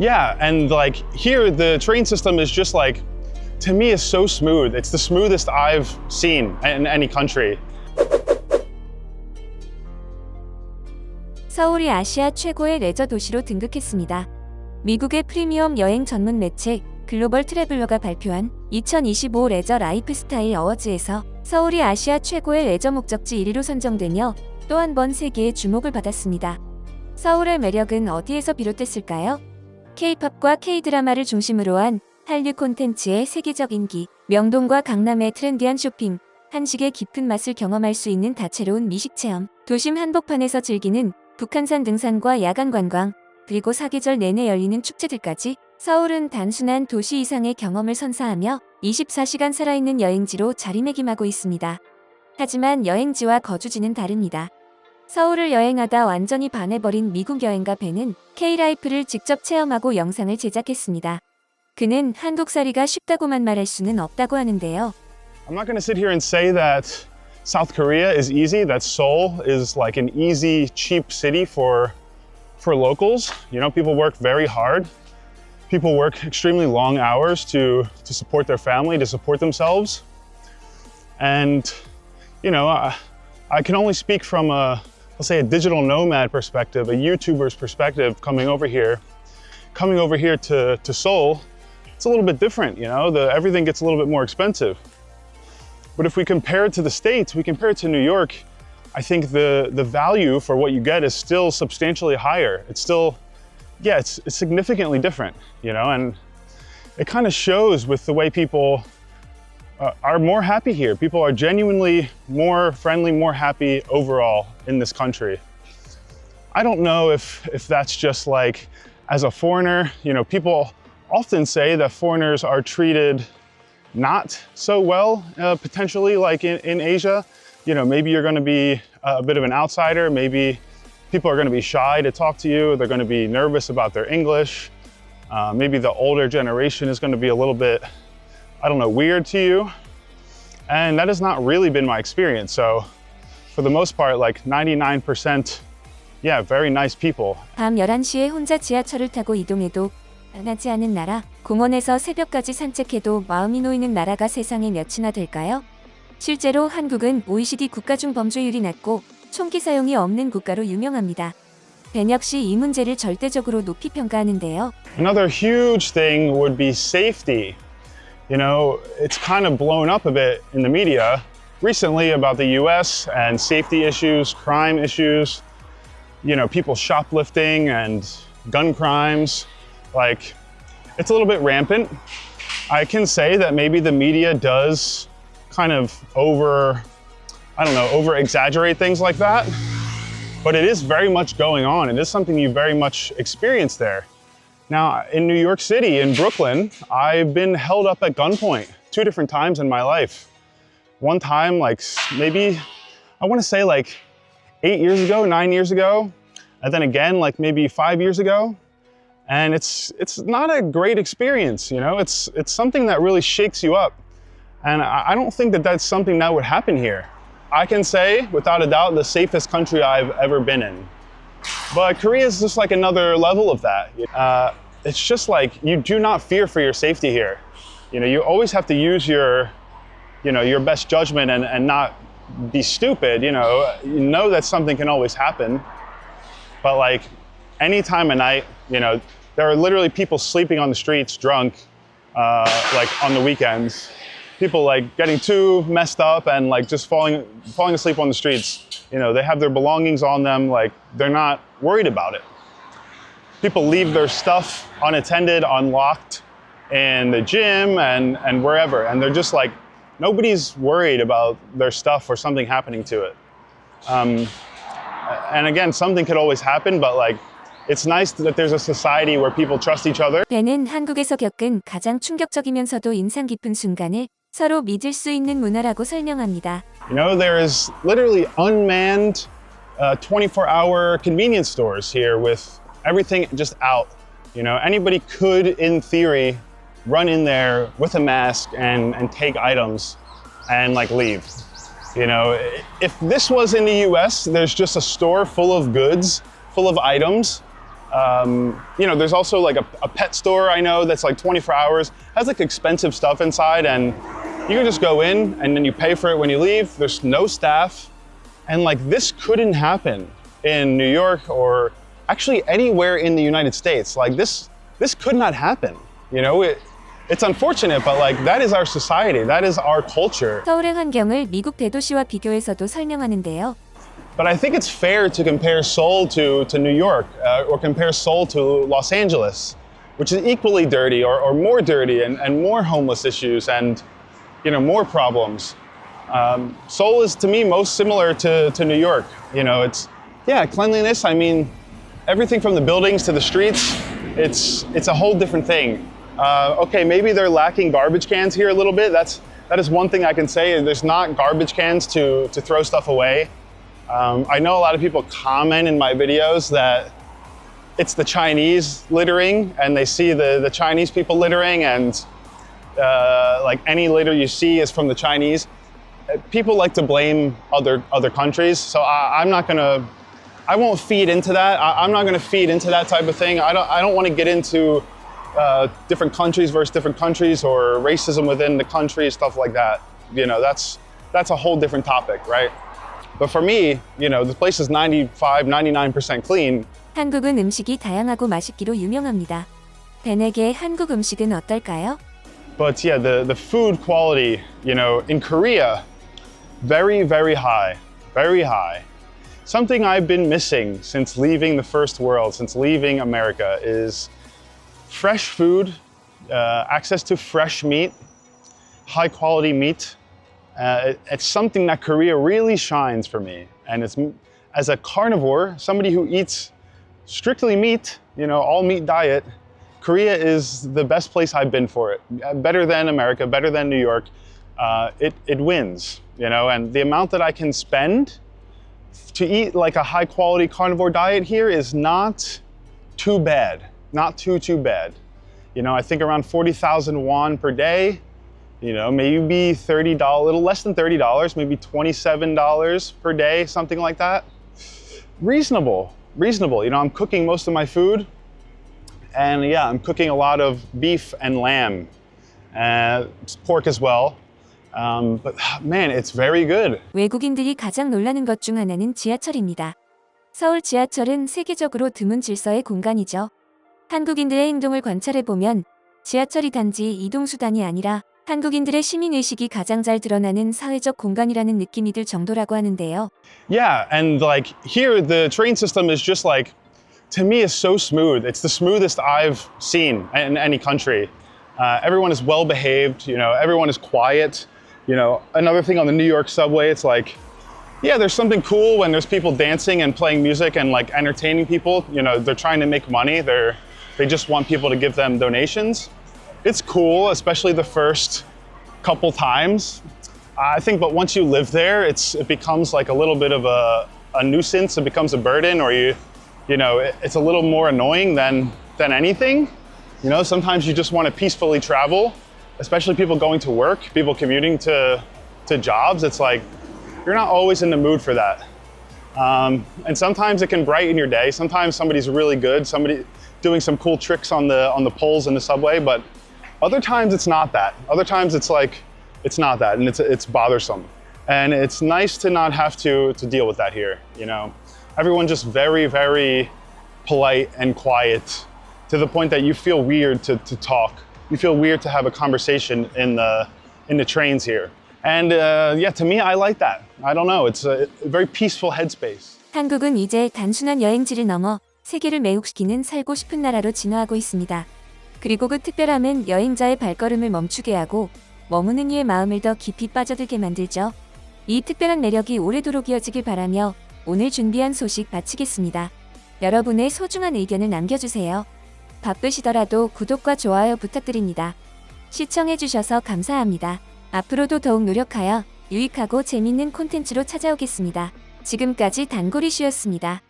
Yeah, and like here, the train system is just like, to me, is so smooth. It's the smoothest I've seen in any country. 서울이 아시아 최고의 레저 도시로 등극했습니다. 미국의 프리미엄 여행 전문 매체 글로벌 트래블러가 발표한 2025 레저 라이프 스타일 어워즈에서 서울이 아시아 최고의 레저 목적지 1위로 선정되며 또 한 번 세계의 주목을 받았습니다. 서울의 매력은 어디에서 비롯됐을까요? K-팝과 K-드라마를 중심으로 한 한류 콘텐츠의 세계적 인기, 명동과 강남의 트렌디한 쇼핑, 한식의 깊은 맛을 경험할 수 있는 다채로운 미식 체험, 도심 한복판에서 즐기는 북한산 등산과 야간 관광, 그리고 사계절 내내 열리는 축제들까지 서울은 단순한 도시 이상의 경험을 선사하며 24시간 살아있는 여행지로 자리매김하고 있습니다. 하지만 여행지와 거주지는 다릅니다. 서울을 여행하다 완전히 반해버린 미국 여행가 벤은 K-라이프를 직접 체험하고 영상을 제작했습니다. 그는 한국살이가 쉽다고만 말할 수는 없다고 하는데요. I'm not going to sit here and say that South Korea is easy, that Seoul is like an easy, cheap city for locals. You know, people work very hard. People work extremely long hours to support their family, to support themselves. And, you know, I can only speak from let's say a digital nomad perspective, a YouTuber's perspective coming over here to Seoul. It's a little bit different, you know, everything gets a little bit more expensive. But if we compare it to the States, we compare it to New York, I think the value for what you get is still substantially higher. It's still, yeah, it's significantly different, you know, and it kind of shows with the way people are more happy here. People are genuinely more friendly, more happy overall in this country. I don't know if that's just like, as a foreigner, you know, people often say that foreigners are treated not so well, potentially like in Asia. You know, maybe you're gonna be a bit of an outsider, maybe people are gonna be shy to talk to you, they're gonna be nervous about their English. Maybe the older generation is gonna be a little bit, I don't know, weird to you. And that has not really been my experience. So for the most part, like 99%, yeah, very nice people. 밤 11시에 혼자 지하철을 타고 이동해도 변하지 않은 나라, 공원에서 새벽까지 산책해도 마음이 놓이는 나라가 세상에 몇이나 될까요? 실제로 한국은 OECD 국가 중 범죄율이 낮고 총기 사용이 없는 국가로 유명합니다. 벤 역시 이 문제를 절대적으로 높이 평가하는데요. Another huge thing would be safety. You know, it's kind of blown up a bit in the media recently about the US and safety issues, crime issues, you know, people shoplifting and gun crimes. Like, it's a little bit rampant. I can say that maybe the media does kind of over exaggerate things like that, but it is very much going on. It is something you very much experience there. Now, in New York City, in Brooklyn, I've been held up at gunpoint 2 different times in my life. One time, like maybe, I want to say like 8 years ago, 9 years ago, and then again, like maybe 5 years ago. And it's not a great experience, you know? It's something that really shakes you up. And I don't think that that's something that would happen here. I can say, without a doubt, the safest country I've ever been in. But Korea is just like another level of that. It's just like, you do not fear for your safety here. You know, you always have to use your best judgment and not be stupid, you know that something can always happen. But like, any time of night, you know, there are literally people sleeping on the streets drunk, like on the weekends. People like getting too messed up and like just falling asleep on the streets. You know, they have their belongings on them, like they're not worried about it. People leave their stuff unattended, unlocked in the gym and wherever. And they're just like, nobody's worried about their stuff or something happening to it. And again, something could always happen, but like, it's nice that there's a society where people trust each other. 벤은 한국에서 겪은 가장 충격적이면서도 인상 깊은 순간을 서로 믿을 수 있는 문화라고 설명합니다. You know, there is literally unmanned 24-hour convenience stores here with everything just out. You know, anybody could, in theory, run in there with a mask and take items and like leave. You know, if this was in the US, there's just a store full of goods, full of items, You know, there's also like a pet store I know that's like 24 hours, has like expensive stuff inside, and you can just go in and then you pay for it when you leave. There's no staff. And like this couldn't happen in New York or actually anywhere in the United States. Like this could not happen. You know, it's unfortunate, but like that is our society. That is our culture. 서울의 환경을 미국 대도시와 비교해서도 설명하는데요. But I think it's fair to compare Seoul to New York or compare Seoul to Los Angeles, which is equally dirty or more dirty and more homeless issues and, you know, more problems. Seoul is to me most similar to New York. You know, it's, yeah, cleanliness. I mean, everything from the buildings to the streets, it's a whole different thing. Okay, maybe they're lacking garbage cans here a little bit. That is one thing I can say. There's not garbage cans to throw stuff away. I know a lot of people comment in my videos that it's the Chinese littering and they see the Chinese people littering and like any litter you see is from the Chinese. People like to blame other countries, so I won't feed into that. I'm not gonna feed into that type of thing. I don't want to get into different countries versus different countries or racism within the country, stuff like that. You know, that's a whole different topic, right? But for me, you know, the place is 99% clean. 한국은 음식이 다양하고 맛있기로 유명합니다. 벤에게 한국 음식은 어떨까요? But yeah, the food quality, you know, in Korea, very, very high, very high. Something I've been missing since leaving the first world, since leaving America, is fresh food, access to fresh meat, high quality meat. It's something that Korea really shines for me. And it's, as a carnivore, somebody who eats strictly meat, you know, all meat diet, Korea is the best place I've been for it. Better than America, better than New York. It wins, you know, and the amount that I can spend to eat like a high quality carnivore diet here is not too bad, not too bad. You know, I think around 40,000 won per day, you know, maybe $30, a little less than $30, maybe $27 per day, something like that. Reasonable. You know, I'm cooking most of my food. And yeah, I'm cooking a lot of beef and lamb, pork as well. But man, it's very good. 외국인들이 가장 놀라는 것 중 하나는 지하철입니다. 서울 지하철은 세계적으로 드문 질서의 공간이죠. 한국인들의 행동을 관찰해보면 지하철이 단지 이동수단이 아니라 한국인들의 시민의식이 가장 잘 드러나는 사회적 공간이라는 느낌이 들 정도라고 하는데요. Yeah, and like here the train system is just like, to me, is so smooth. It's the smoothest I've seen in any country. Everyone is well behaved, you know, everyone is quiet. You know, another thing on the New York subway, it's like, yeah, there's something cool when there's people dancing and playing music and like entertaining people. You know, they're trying to make money. They just want people to give them donations. It's cool, especially the first couple times. I think, but once you live there, it becomes like a little bit of a nuisance. It becomes a burden, or you know, it's a little more annoying than anything. You know, sometimes you just want to peacefully travel, especially people going to work, people commuting to jobs. It's like, you're not always in the mood for that. And sometimes it can brighten your day. Sometimes somebody's really good, somebody doing some cool tricks on the poles in the subway, but other times it's not that. Other times it's like, it's not that, and it's bothersome. And it's nice to not have to deal with that here, you know. Everyone just very, very polite and quiet, to the point that you feel weird to talk. You feel weird to have a conversation in the trains here. And yeah, to me, I like that. I don't know, it's a very peaceful headspace. 한국은 이제 단순한 여행지를 넘어 세계를 매혹시키는 살고 싶은 나라로 진화하고 있습니다. 그리고 그 특별함은 여행자의 발걸음을 멈추게 하고 머무는 이의 마음을 더 깊이 빠져들게 만들죠. 이 특별한 매력이 오래도록 이어지길 바라며 오늘 준비한 소식 마치겠습니다. 여러분의 소중한 의견을 남겨주세요. 바쁘시더라도 구독과 좋아요 부탁드립니다. 시청해주셔서 감사합니다. 앞으로도 더욱 노력하여 유익하고 재밌는 콘텐츠로 찾아오겠습니다. 지금까지 단골이슈였습니다.